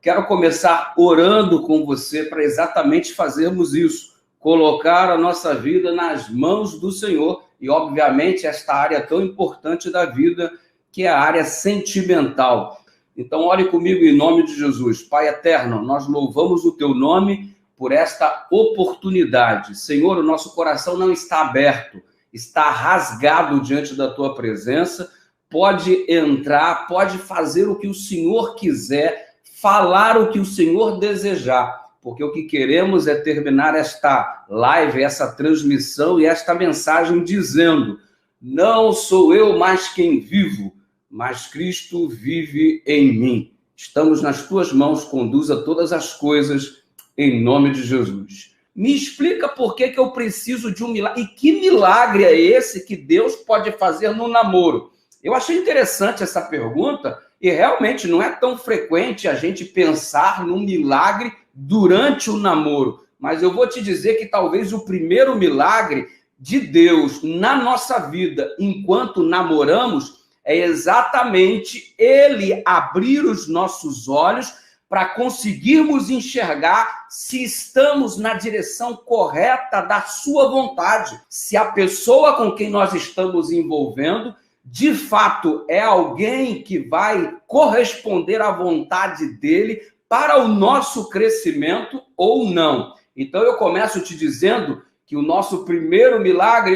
quero começar orando com você para exatamente fazermos isso, colocar a nossa vida nas mãos do Senhor e, obviamente, esta área tão importante da vida, que é a área sentimental. Então, ore comigo em nome de Jesus. Pai eterno, nós louvamos o teu nome por esta oportunidade. Senhor, o nosso coração não está aberto, está rasgado diante da tua presença. Pode entrar, pode fazer o que o Senhor quiser, falar o que o Senhor desejar, porque o que queremos é terminar esta live, essa transmissão e esta mensagem dizendo: não sou eu mais quem vivo, mas Cristo vive em mim. Estamos nas tuas mãos, conduza todas as coisas em nome de Jesus. Me explica por que eu preciso de um milagre. E que milagre é esse que Deus pode fazer no namoro? Eu achei interessante essa pergunta e realmente não é tão frequente a gente pensar num milagre durante o namoro. Mas eu vou te dizer que talvez o primeiro milagre de Deus na nossa vida enquanto namoramos é exatamente Ele abrir os nossos olhos para conseguirmos enxergar se estamos na direção correta da sua vontade, se a pessoa com quem nós estamos envolvendo, de fato, é alguém que vai corresponder à vontade dele para o nosso crescimento ou não. Então, eu começo te dizendo que o nosso primeiro milagre,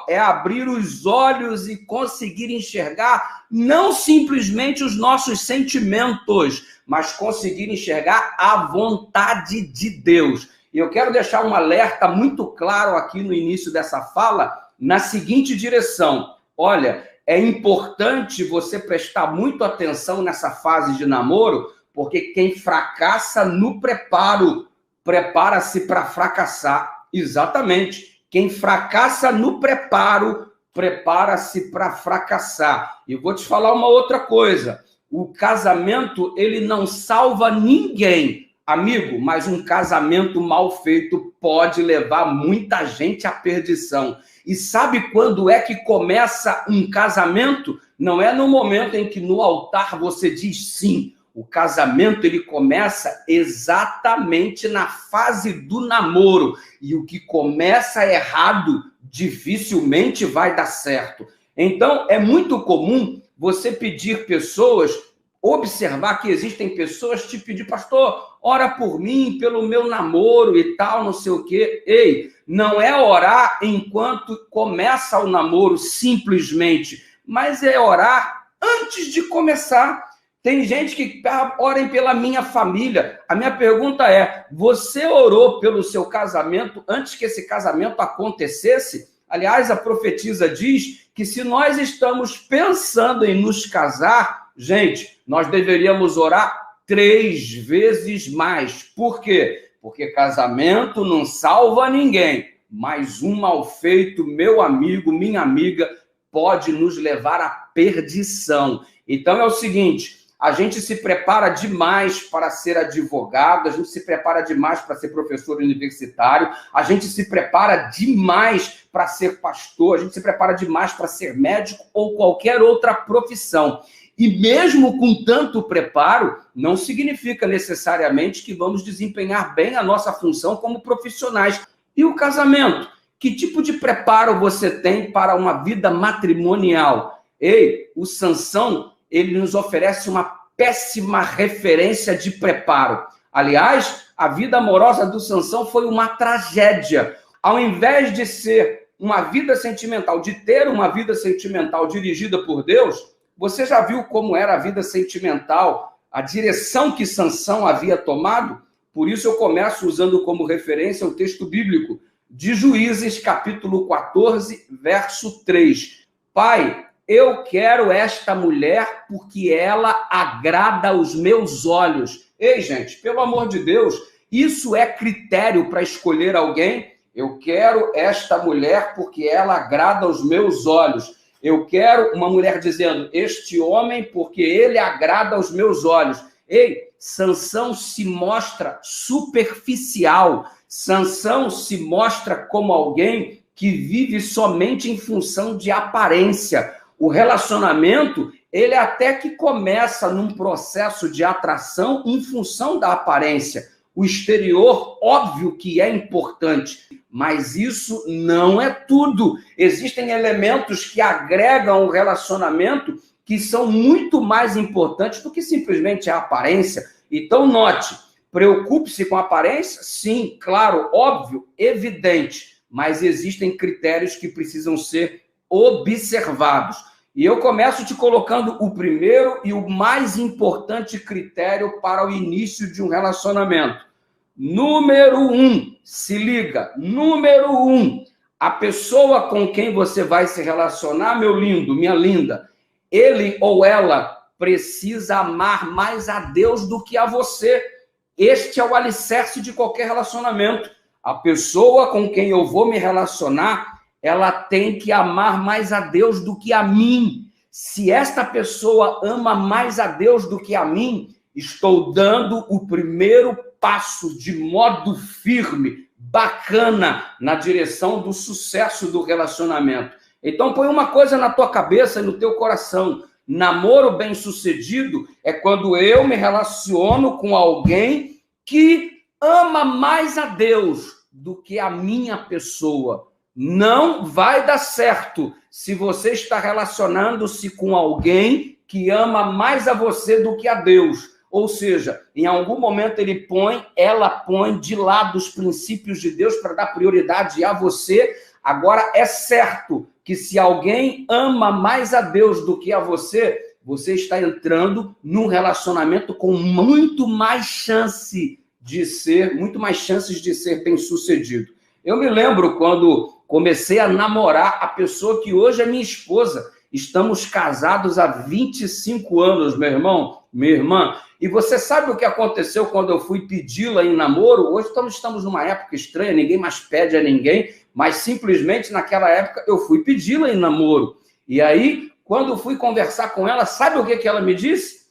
é abrir os olhos e conseguir enxergar não simplesmente os nossos sentimentos, mas conseguir enxergar a vontade de Deus. E eu quero deixar um alerta muito claro aqui no início dessa fala, na seguinte direção. Olha, é importante você prestar muito atenção nessa fase de namoro, porque quem fracassa no preparo, prepara-se para fracassar. Exatamente. Quem fracassa no preparo, prepara-se para fracassar. E eu vou te falar uma outra coisa. O casamento, ele não salva ninguém, amigo, mas um casamento mal feito pode levar muita gente à perdição. E sabe quando é que começa um casamento? Não é no momento em que no altar você diz sim. O casamento, ele começa exatamente na fase do namoro. E o que começa errado, dificilmente vai dar certo. Então, é muito comum você pedir pessoas, observar que existem pessoas te pedir, pastor, ora por mim, pelo meu namoro e tal, não sei o quê. Ei, não é orar enquanto começa o namoro, simplesmente, mas é orar antes de começar. Tem gente que orem pela minha família. A minha pergunta é, você orou pelo seu casamento antes que esse casamento acontecesse? Aliás, a profetisa diz que se nós estamos pensando em nos casar, gente, nós deveríamos orar 3 vezes mais. Por quê? Porque casamento não salva ninguém, mas um mal feito, meu amigo, minha amiga, pode nos levar à perdição. Então é o seguinte, a gente se prepara demais para ser advogado, a gente se prepara demais para ser professor universitário, a gente se prepara demais para ser pastor, a gente se prepara demais para ser médico ou qualquer outra profissão. E mesmo com tanto preparo, não significa necessariamente que vamos desempenhar bem a nossa função como profissionais. E o casamento? Que tipo de preparo você tem para uma vida matrimonial? Ei, o Sansão, ele nos oferece uma péssima referência de preparo. Aliás, a vida amorosa do Sansão foi uma tragédia. Ao invés de ser uma vida sentimental, de ter uma vida sentimental dirigida por Deus, você já viu como era a vida sentimental, a direção que Sansão havia tomado? Por isso eu começo usando como referência o texto bíblico de Juízes, capítulo 14, verso 3. Pai, eu quero esta mulher porque ela agrada aos meus olhos. Ei, gente, pelo amor de Deus, isso é critério para escolher alguém? Eu quero esta mulher porque ela agrada aos meus olhos. Eu quero uma mulher dizendo, este homem porque ele agrada aos meus olhos. Ei, Sansão se mostra superficial. Sansão se mostra como alguém que vive somente em função de aparência. O relacionamento, ele até que começa num processo de atração em função da aparência. O exterior, óbvio que é importante, mas isso não é tudo. Existem elementos que agregam o relacionamento que são muito mais importantes do que simplesmente a aparência. Então, note, preocupe-se com a aparência? Sim, claro, óbvio, evidente, mas existem critérios que precisam ser observados. E eu começo te colocando o primeiro e o mais importante critério para o início de um relacionamento. Número 1, se liga, número 1, a pessoa com quem você vai se relacionar, meu lindo, minha linda, ele ou ela precisa amar mais a Deus do que a você. Este é o alicerce de qualquer relacionamento. A pessoa com quem eu vou me relacionar, ela tem que amar mais a Deus do que a mim. Se esta pessoa ama mais a Deus do que a mim, estou dando o primeiro passo de modo firme, bacana, na direção do sucesso do relacionamento. Então, põe uma coisa na tua cabeça e no teu coração. Namoro bem-sucedido é quando eu me relaciono com alguém que ama mais a Deus do que a minha pessoa. Não vai dar certo se você está relacionando-se com alguém que ama mais a você do que a Deus. Ou seja, em algum momento ela põe de lado os princípios de Deus para dar prioridade a você. Agora, é certo que se alguém ama mais a Deus do que a você, você está entrando num relacionamento com muito mais chances de ser bem-sucedido. Eu me lembro quando comecei a namorar a pessoa que hoje é minha esposa. Estamos casados há 25 anos, meu irmão, minha irmã. E você sabe o que aconteceu quando eu fui pedi-la em namoro? Hoje estamos numa época estranha, ninguém mais pede a ninguém, mas simplesmente naquela época eu fui pedi-la em namoro. E aí, quando eu fui conversar com ela, sabe o que ela me disse?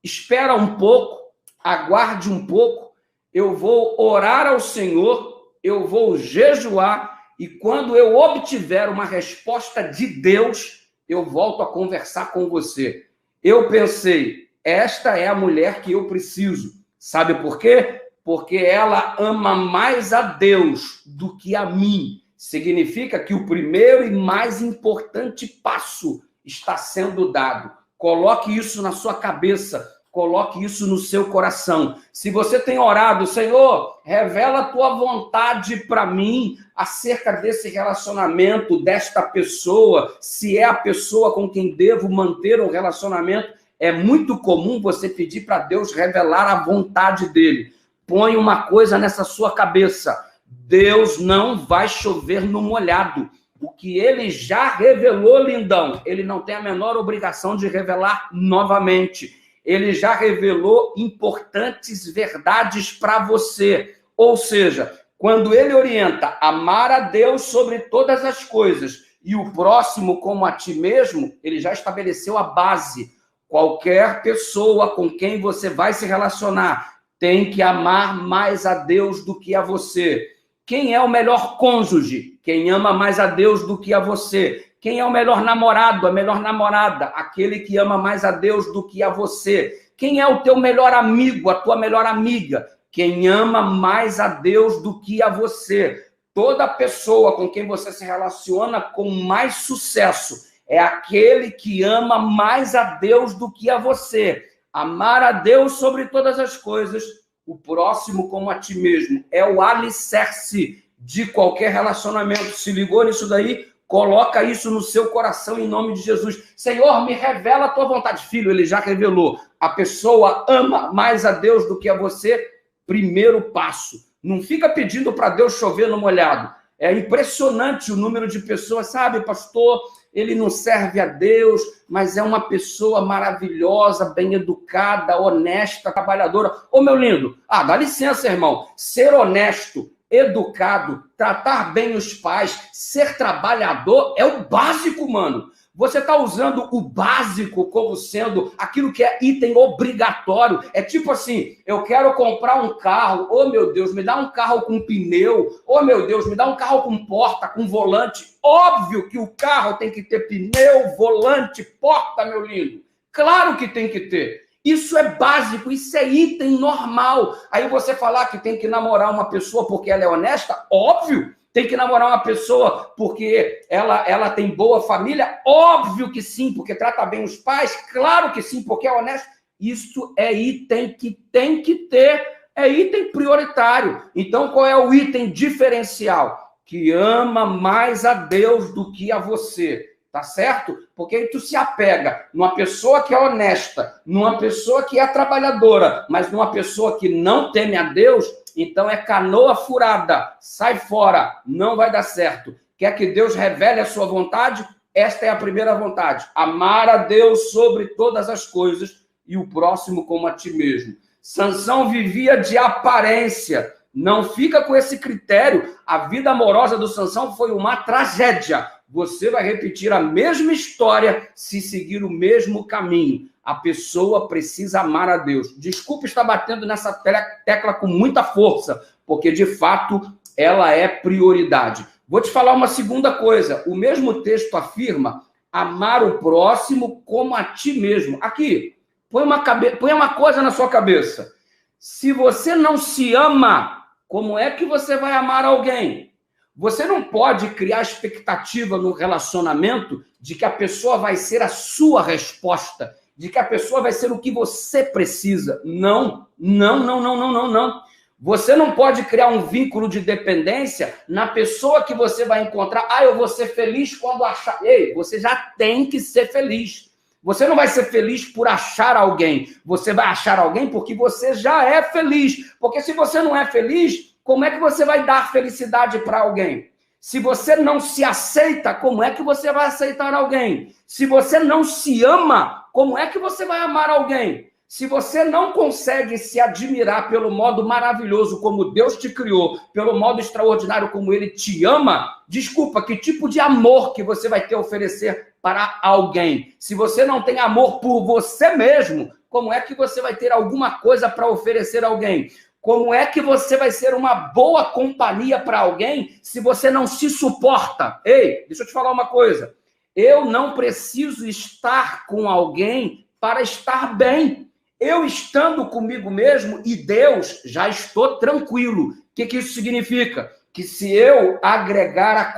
Espera um pouco, aguarde um pouco, eu vou orar ao Senhor, eu vou jejuar, e quando eu obtiver uma resposta de Deus, eu volto a conversar com você. Eu pensei, esta é a mulher que eu preciso. Sabe por quê? Porque ela ama mais a Deus do que a mim. Significa que o primeiro e mais importante passo está sendo dado. Coloque isso na sua cabeça. Coloque isso no seu coração. Se você tem orado, Senhor, revela a tua vontade para mim acerca desse relacionamento, desta pessoa, se é a pessoa com quem devo manter um relacionamento, é muito comum você pedir para Deus revelar a vontade dele. Põe uma coisa nessa sua cabeça. Deus não vai chover no molhado. O que ele já revelou, lindão, ele não tem a menor obrigação de revelar novamente. Ele já revelou importantes verdades para você. Ou seja, quando ele orienta amar a Deus sobre todas as coisas e o próximo como a ti mesmo, ele já estabeleceu a base. Qualquer pessoa com quem você vai se relacionar tem que amar mais a Deus do que a você. Quem é o melhor cônjuge? Quem ama mais a Deus do que a você. Quem é o melhor namorado, a melhor namorada? Aquele que ama mais a Deus do que a você. Quem é o teu melhor amigo, a tua melhor amiga? Quem ama mais a Deus do que a você. Toda pessoa com quem você se relaciona com mais sucesso é aquele que ama mais a Deus do que a você. Amar a Deus sobre todas as coisas, o próximo como a ti mesmo. É o alicerce de qualquer relacionamento. Se ligou nisso daí? Coloca isso no seu coração em nome de Jesus. Senhor, me revela a tua vontade. Filho, ele já revelou. A pessoa ama mais a Deus do que a você. Primeiro passo. Não fica pedindo para Deus chover no molhado. É impressionante o número de pessoas, sabe, pastor? Ele não serve a Deus, mas é uma pessoa maravilhosa, bem educada, honesta, trabalhadora. Ô, meu lindo, dá licença, irmão. Ser honesto, educado, tratar bem os pais, ser trabalhador é o básico, mano. Você está usando o básico como sendo aquilo que é item obrigatório. É tipo assim, eu quero comprar um carro. Oh, meu Deus, me dá um carro com pneu. Oh, meu Deus, me dá um carro com porta, com volante. Óbvio que o carro tem que ter pneu, volante, porta, meu lindo. Claro que tem que ter. Isso é básico, isso é item normal. Aí você falar que tem que namorar uma pessoa porque ela é honesta, óbvio. Tem que namorar uma pessoa porque ela tem boa família, óbvio que sim, porque trata bem os pais, claro que sim, porque é honesto. Isso é item que tem que ter, é item prioritário. Então, qual é o item diferencial? Que ama mais a Deus do que a você. Tá certo? Porque aí tu se apega numa pessoa que é honesta, numa pessoa que é trabalhadora, mas numa pessoa que não teme a Deus, então é canoa furada. Sai fora, não vai dar certo. Quer que Deus revele a sua vontade? Esta é a primeira vontade. Amar a Deus sobre todas as coisas e o próximo como a ti mesmo. Sansão vivia de aparência. Não fica com esse critério. A vida amorosa do Sansão foi uma tragédia. Você vai repetir a mesma história se seguir o mesmo caminho. A pessoa precisa amar a Deus. Desculpa estar batendo nessa tecla com muita força, porque, de fato, ela é prioridade. Vou te falar uma segunda coisa. O mesmo texto afirma amar o próximo como a ti mesmo. Aqui, põe uma coisa na sua cabeça. Se você não se ama, como é que você vai amar alguém? Você não pode criar expectativa no relacionamento de que a pessoa vai ser a sua resposta, de que a pessoa vai ser o que você precisa. Não. Você não pode criar um vínculo de dependência na pessoa que você vai encontrar. Eu vou ser feliz quando achar... Ei, você já tem que ser feliz. Você não vai ser feliz por achar alguém. Você vai achar alguém porque você já é feliz. Porque se você não é feliz... Como é que você vai dar felicidade para alguém? Se você não se aceita, como é que você vai aceitar alguém? Se você não se ama, como é que você vai amar alguém? Se você não consegue se admirar pelo modo maravilhoso como Deus te criou, pelo modo extraordinário como Ele te ama, desculpa, que tipo de amor que você vai ter a oferecer para alguém? Se você não tem amor por você mesmo, como é que você vai ter alguma coisa para oferecer a alguém? Como é que você vai ser uma boa companhia para alguém se você não se suporta? Ei, deixa eu te falar uma coisa. Eu não preciso estar com alguém para estar bem. Eu estando comigo mesmo e Deus, já estou tranquilo. O que isso significa? Que se eu agregar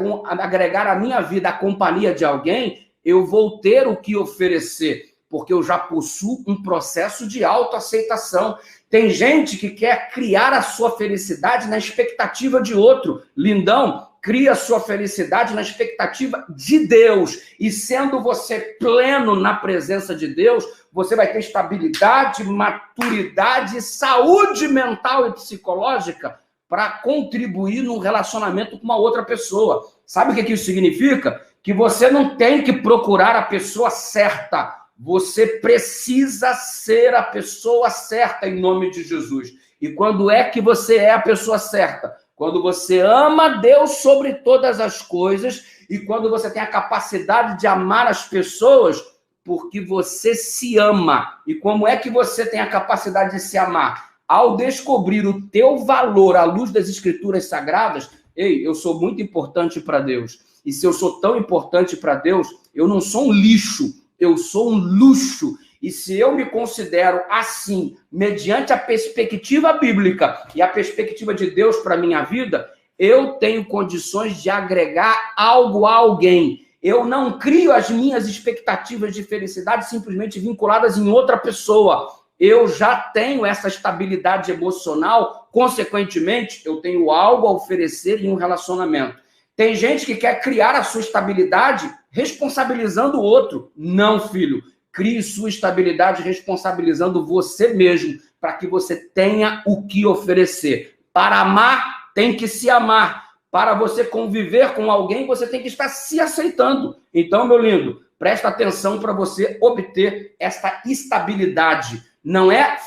a minha vida à companhia de alguém, eu vou ter o que oferecer, porque eu já possuo um processo de autoaceitação. Tem gente que quer criar a sua felicidade na expectativa de outro. Lindão, cria a sua felicidade na expectativa de Deus. E sendo você pleno na presença de Deus, você vai ter estabilidade, maturidade, saúde mental e psicológica para contribuir num relacionamento com uma outra pessoa. Sabe o que isso significa? Que você não tem que procurar a pessoa certa. Você precisa ser a pessoa certa em nome de Jesus. E quando é que você é a pessoa certa? Quando você ama Deus sobre todas as coisas e quando você tem a capacidade de amar as pessoas porque você se ama. E como é que você tem a capacidade de se amar? Ao descobrir o teu valor à luz das Escrituras Sagradas, ei, eu sou muito importante para Deus. E se eu sou tão importante para Deus, eu não sou um lixo. Eu sou um luxo, e se eu me considero assim, mediante a perspectiva bíblica e a perspectiva de Deus para a minha vida, eu tenho condições de agregar algo a alguém. Eu não crio as minhas expectativas de felicidade simplesmente vinculadas em outra pessoa. Eu já tenho essa estabilidade emocional, consequentemente, eu tenho algo a oferecer em um relacionamento. Tem gente que quer criar a sua estabilidade responsabilizando o outro. Não, filho. Crie sua estabilidade responsabilizando você mesmo, para que você tenha o que oferecer. Para amar, tem que se amar. Para você conviver com alguém, você tem que estar se aceitando. Então, meu lindo, presta atenção para você obter esta estabilidade. Não é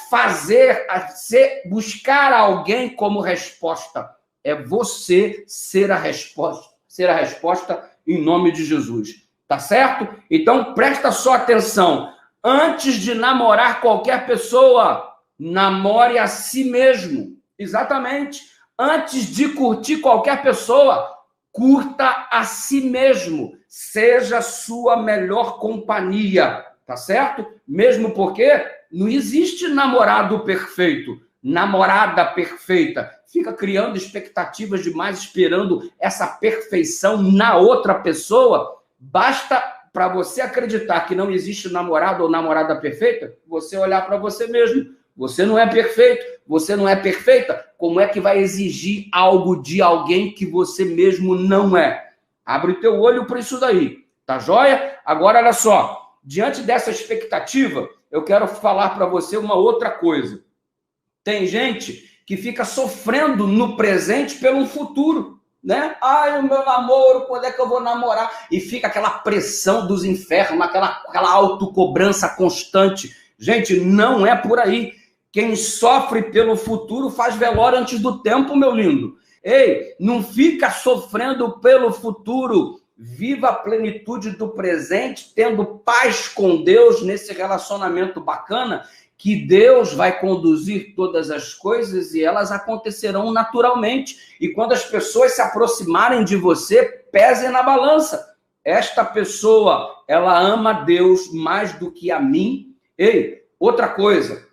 buscar alguém como resposta. É você ser a resposta em nome de Jesus. Tá certo? Então, presta só atenção. Antes de namorar qualquer pessoa, namore a si mesmo. Exatamente. Antes de curtir qualquer pessoa, curta a si mesmo. Seja sua melhor companhia. tá certo? Mesmo porque não existe namorado perfeito, namorada perfeita. Fica criando expectativas demais, esperando essa perfeição na outra pessoa. Basta para você acreditar que não existe namorado ou namorada perfeita, você olhar para você mesmo. Você não é perfeito, você não é perfeita. Como é que vai exigir algo de alguém que você mesmo não é? Abre o teu olho para isso daí, tá joia? Agora, olha só, diante dessa expectativa, eu quero falar para você uma outra coisa. Tem gente que fica sofrendo no presente pelo futuro, né? Ai, o meu namoro, quando é que eu vou namorar? E fica aquela pressão dos infernos, aquela autocobrança constante. Gente, não é por aí. Quem sofre pelo futuro faz velório antes do tempo, meu lindo. Ei, não fica sofrendo pelo futuro. Viva a plenitude do presente, tendo paz com Deus nesse relacionamento bacana, que Deus vai conduzir todas as coisas e elas acontecerão naturalmente. E quando as pessoas se aproximarem de você, pesem na balança. Esta pessoa, ela ama Deus mais do que a mim. Ei, outra coisa,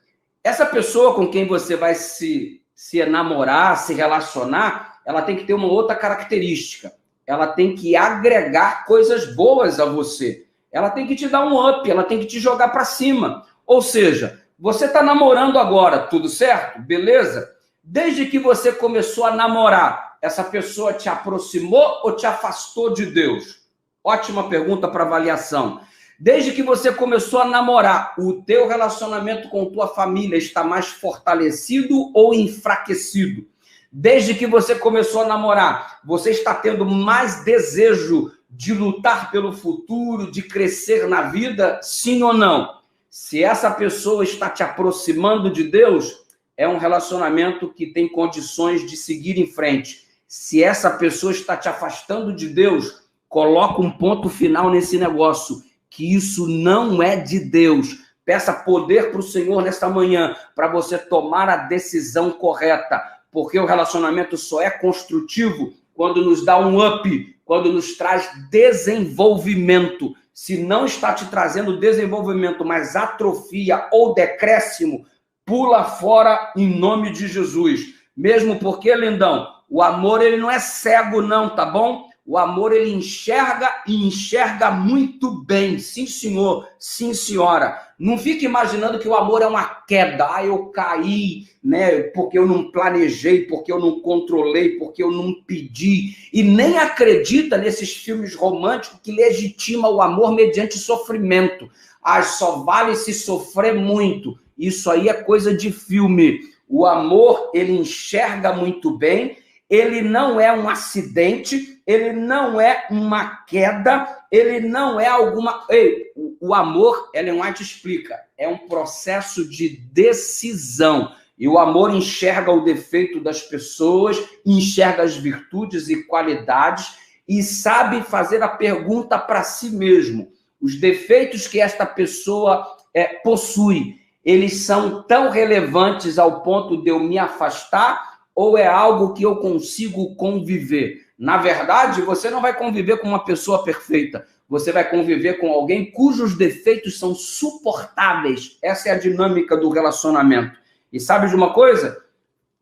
essa pessoa com quem você vai se enamorar, se relacionar, ela tem que ter uma outra característica. Ela tem que agregar coisas boas a você. Ela tem que te dar um up, ela tem que te jogar para cima. Ou seja, você está namorando agora, tudo certo? Beleza? Desde que você começou a namorar, essa pessoa te aproximou ou te afastou de Deus? Ótima pergunta para avaliação. Desde que você começou a namorar, o teu relacionamento com tua família está mais fortalecido ou enfraquecido? Desde que você começou a namorar, você está tendo mais desejo de lutar pelo futuro, de crescer na vida, sim ou não? Se essa pessoa está te aproximando de Deus, é um relacionamento que tem condições de seguir em frente. Se essa pessoa está te afastando de Deus, coloca um ponto final nesse negócio, que isso não é de Deus. Peça poder para o Senhor nesta manhã, para você tomar a decisão correta, porque o relacionamento só é construtivo quando nos dá um up, quando nos traz desenvolvimento. Se não está te trazendo desenvolvimento, mas atrofia ou decréscimo, pula fora em nome de Jesus. Mesmo porque, lindão, o amor ele não é cego não, tá bom? O amor ele enxerga e enxerga muito bem. Sim, senhor, sim, senhora. Não fique imaginando que o amor é uma queda. Ah, eu caí, né? Porque eu não planejei, porque eu não controlei, porque eu não pedi. E nem acredita nesses filmes românticos que legitimam o amor mediante sofrimento. Ah, só vale se sofrer muito. Isso aí é coisa de filme. O amor, ele enxerga muito bem. Ele não é um acidente, ele não é uma queda, ele não é alguma... Ei, o amor, Ellen White explica, é um processo de decisão. E o amor enxerga o defeito das pessoas, enxerga as virtudes e qualidades e sabe fazer a pergunta para si mesmo. Os defeitos que esta pessoa possui, eles são tão relevantes ao ponto de eu me afastar ou é algo que eu consigo conviver? Na verdade, você não vai conviver com uma pessoa perfeita. Você vai conviver com alguém cujos defeitos são suportáveis. Essa é a dinâmica do relacionamento. E sabe de uma coisa?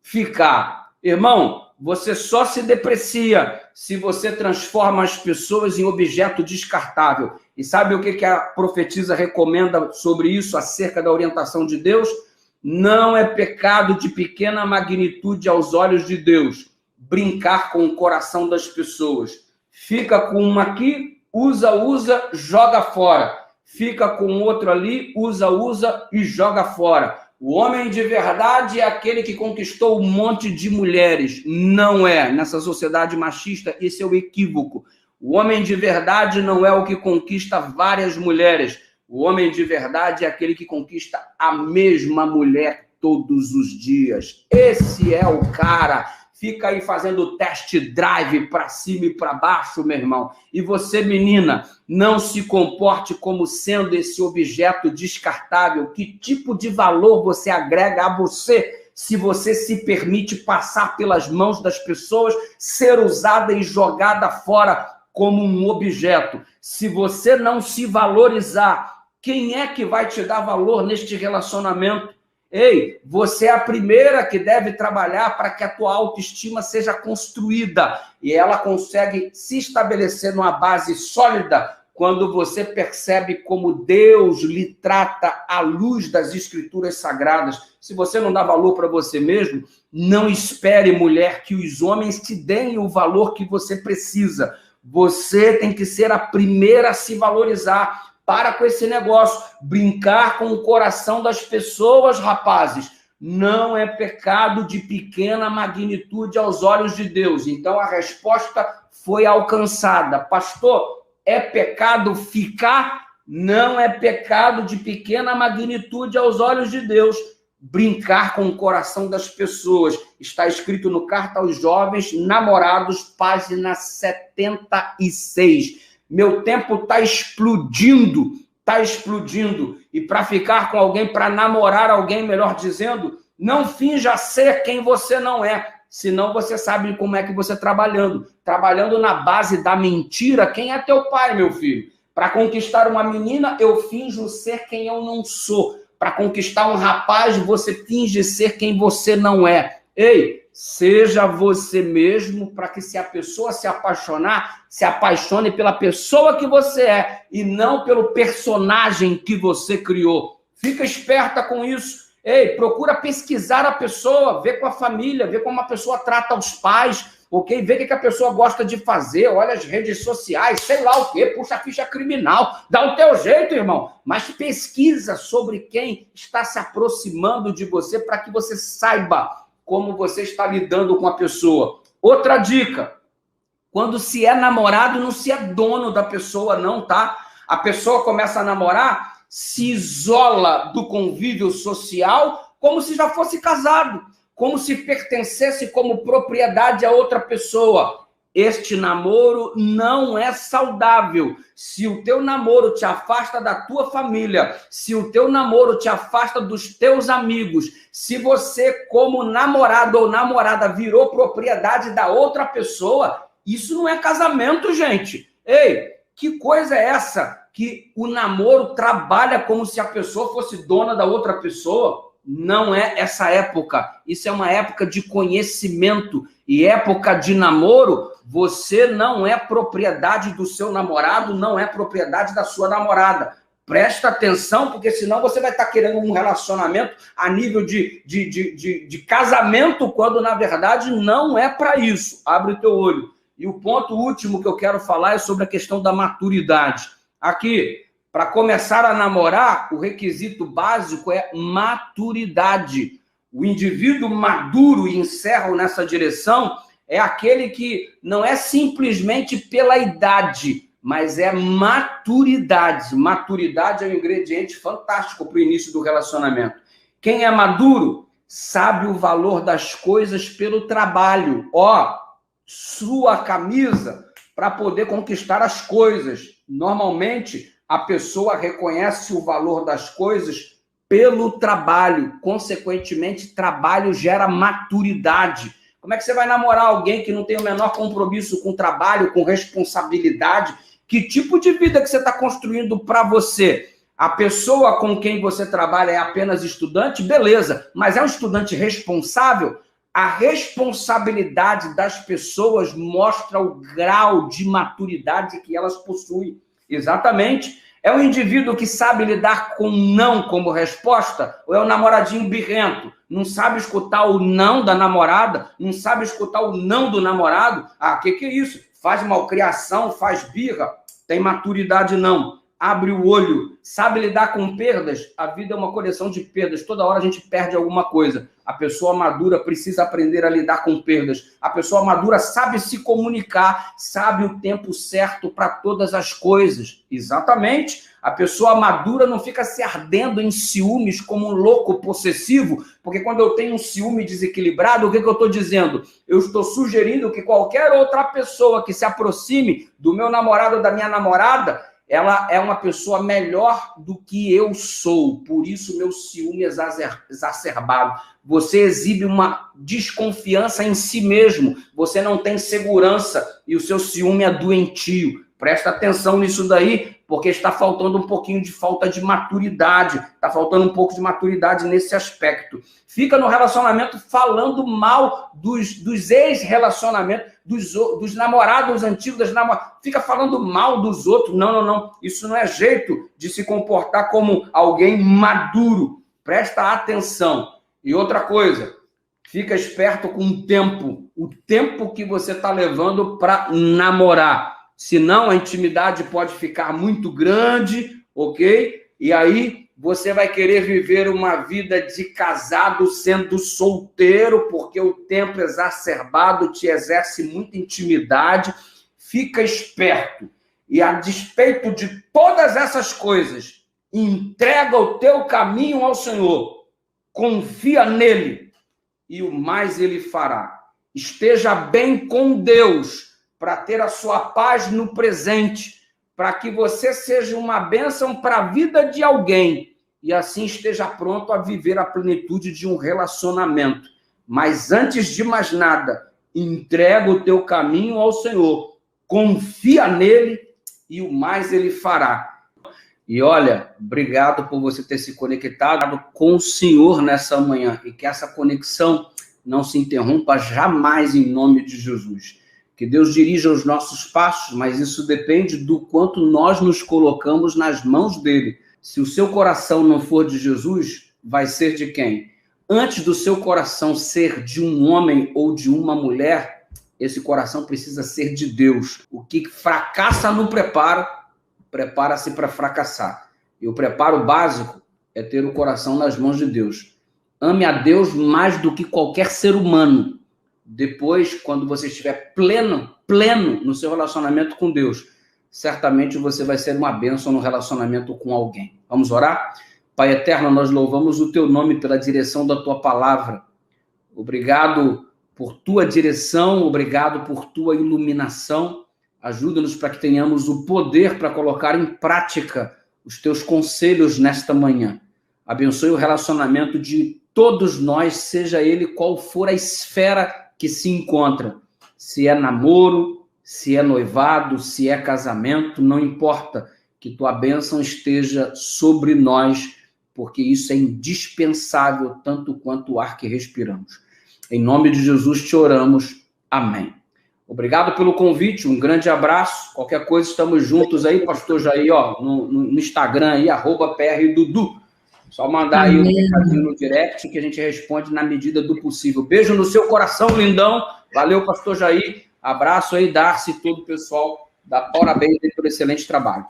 Ficar. Irmão, você só se deprecia se você transforma as pessoas em objeto descartável. E sabe o que a profetisa recomenda sobre isso, acerca da orientação de Deus? Não é pecado de pequena magnitude aos olhos de Deus brincar com o coração das pessoas. Fica com uma aqui, usa, joga fora. Fica com outro ali, usa e joga fora. O homem de verdade é aquele que conquistou um monte de mulheres. Não é. Nessa sociedade machista, esse é o equívoco. O homem de verdade não é o que conquista várias mulheres. O homem de verdade é aquele que conquista a mesma mulher todos os dias. Esse é o cara. Fica aí fazendo test drive para cima e para baixo, meu irmão. E você, menina, não se comporte como sendo esse objeto descartável. Que tipo de valor você agrega a você se você se permite passar pelas mãos das pessoas, ser usada e jogada fora como um objeto? Se você não se valorizar, Quem é que vai te dar valor neste relacionamento? Ei, você é a primeira que deve trabalhar para que a tua autoestima seja construída e ela consegue se estabelecer numa base sólida quando você percebe como Deus lhe trata à luz das Escrituras Sagradas. Se você não dá valor para você mesmo, não espere, mulher, que os homens te deem o valor que você precisa. Você tem que ser a primeira a se valorizar. Para com esse negócio, brincar com o coração das pessoas, rapazes. Não é pecado de pequena magnitude aos olhos de Deus. Então a resposta foi alcançada. Pastor, é pecado ficar? Não é pecado de pequena magnitude aos olhos de Deus. Brincar com o coração das pessoas. Está escrito no Carta aos Jovens, Namorados, página 76. Meu tempo está explodindo. E para ficar com alguém, para namorar alguém, melhor dizendo, não finja ser quem você não é. Senão você sabe como é que você trabalhando na base da mentira. Quem é teu pai, meu filho? Para conquistar uma menina, eu finjo ser quem eu não sou. Para conquistar um rapaz, você finge ser quem você não é. Ei, seja você mesmo, para que se a pessoa se apaixonar, se apaixone pela pessoa que você é e não pelo personagem que você criou. Fica esperta com isso. Ei, procura pesquisar a pessoa, ver com a família, ver como a pessoa trata os pais, ok? Ver o que a pessoa gosta de fazer, olha as redes sociais, sei lá o quê, puxa a ficha criminal, dá o teu jeito, irmão. Mas pesquisa sobre quem está se aproximando de você para que você saiba como você está lidando com a pessoa. Outra dica, quando se é namorado, não se é dono da pessoa, não, tá? A pessoa começa a namorar, se isola do convívio social como se já fosse casado, como se pertencesse como propriedade a outra pessoa. Este namoro não é saudável. Se o teu namoro te afasta da tua família, se o teu namoro te afasta dos teus amigos, se você, como namorado ou namorada, virou propriedade da outra pessoa, isso não é casamento, gente. Ei, que coisa é essa? Que o namoro trabalha como se a pessoa fosse dona da outra pessoa? Não é essa época. Isso é uma época de conhecimento. E época de namoro, você não é propriedade do seu namorado, não é propriedade da sua namorada. Presta atenção, porque senão você vai estar querendo um relacionamento a nível de casamento, quando na verdade não é para isso. Abre o teu olho. E o ponto último que eu quero falar é sobre a questão da maturidade. Aqui, para começar a namorar, o requisito básico é maturidade. O indivíduo maduro, e encerro nessa direção, é aquele que não é simplesmente pela idade, mas é maturidade. Maturidade é um ingrediente fantástico para o início do relacionamento. Quem é maduro sabe o valor das coisas pelo trabalho. Sua camisa para poder conquistar as coisas. Normalmente, a pessoa reconhece o valor das coisas pelo trabalho. Consequentemente, trabalho gera maturidade. Como é que você vai namorar alguém que não tem o menor compromisso com trabalho, com responsabilidade? Que tipo de vida que você está construindo para você? A pessoa com quem você trabalha é apenas estudante? Beleza, mas é um estudante responsável? A responsabilidade das pessoas mostra o grau de maturidade que elas possuem. Exatamente. É um indivíduo que sabe lidar com não como resposta, ou é um namoradinho birrento? Não sabe escutar o não da namorada, não sabe escutar o não do namorado? Que é isso? Faz malcriação, faz birra? Tem maturidade não. Abre o olho, sabe lidar com perdas? A vida é uma coleção de perdas. Toda hora a gente perde alguma coisa. A pessoa madura precisa aprender a lidar com perdas. A pessoa madura sabe se comunicar, sabe o tempo certo para todas as coisas. Exatamente. A pessoa madura não fica se ardendo em ciúmes como um louco possessivo, porque quando eu tenho um ciúme desequilibrado, o que eu estou dizendo? Eu estou sugerindo que qualquer outra pessoa que se aproxime do meu namorado ou da minha namorada, ela é uma pessoa melhor do que eu sou, por isso meu ciúme exacerbado. Você exibe uma desconfiança em si mesmo, você não tem segurança e o seu ciúme é doentio. Presta atenção nisso daí, porque está faltando um pouquinho de falta de maturidade, está faltando um pouco de maturidade nesse aspecto. Fica no relacionamento falando mal dos ex-relacionamentos, dos namorados antigos, fica falando mal dos outros. Não. Isso não é jeito de se comportar como alguém maduro. Presta atenção. E outra coisa, fica esperto com o tempo que você está levando para namorar. Senão a intimidade pode ficar muito grande, ok? E aí você vai querer viver uma vida de casado sendo solteiro, porque o tempo exacerbado te exerce muita intimidade. Fica esperto. E a despeito de todas essas coisas, entrega o teu caminho ao Senhor. Confia nele e o mais ele fará. Esteja bem com Deus, para ter a sua paz no presente, para que você seja uma bênção para a vida de alguém e assim esteja pronto a viver a plenitude de um relacionamento. Mas antes de mais nada, entrega o teu caminho ao Senhor, confia nele e o mais ele fará. E olha, obrigado por você ter se conectado com o Senhor nessa manhã e que essa conexão não se interrompa jamais em nome de Jesus. Que Deus dirija os nossos passos, mas isso depende do quanto nós nos colocamos nas mãos dele. Se o seu coração não for de Jesus, vai ser de quem? Antes do seu coração ser de um homem ou de uma mulher, esse coração precisa ser de Deus. O que fracassa no preparo, prepara-se para fracassar. E o preparo básico é ter o coração nas mãos de Deus. Ame a Deus mais do que qualquer ser humano. Depois, quando você estiver pleno no seu relacionamento com Deus, certamente você vai ser uma bênção no relacionamento com alguém. Vamos orar? Pai eterno, nós louvamos o teu nome pela direção da tua palavra. Obrigado por tua direção, obrigado por tua iluminação. Ajuda-nos para que tenhamos o poder para colocar em prática os teus conselhos nesta manhã. Abençoe o relacionamento de todos nós, seja ele qual for a esfera que se encontra. Se é namoro, se é noivado, se é casamento, não importa, que tua bênção esteja sobre nós, porque isso é indispensável, tanto quanto o ar que respiramos. Em nome de Jesus te oramos. Amém. Obrigado pelo convite, um grande abraço. Qualquer coisa, estamos juntos aí, pastor Jair, no Instagram aí, @PRDudu. Só mandar aí um recadinho no direct que a gente responde na medida do possível. Beijo no seu coração, lindão. Valeu, pastor Jair. Abraço aí, Darcy e todo o pessoal. Parabéns aí pelo excelente trabalho.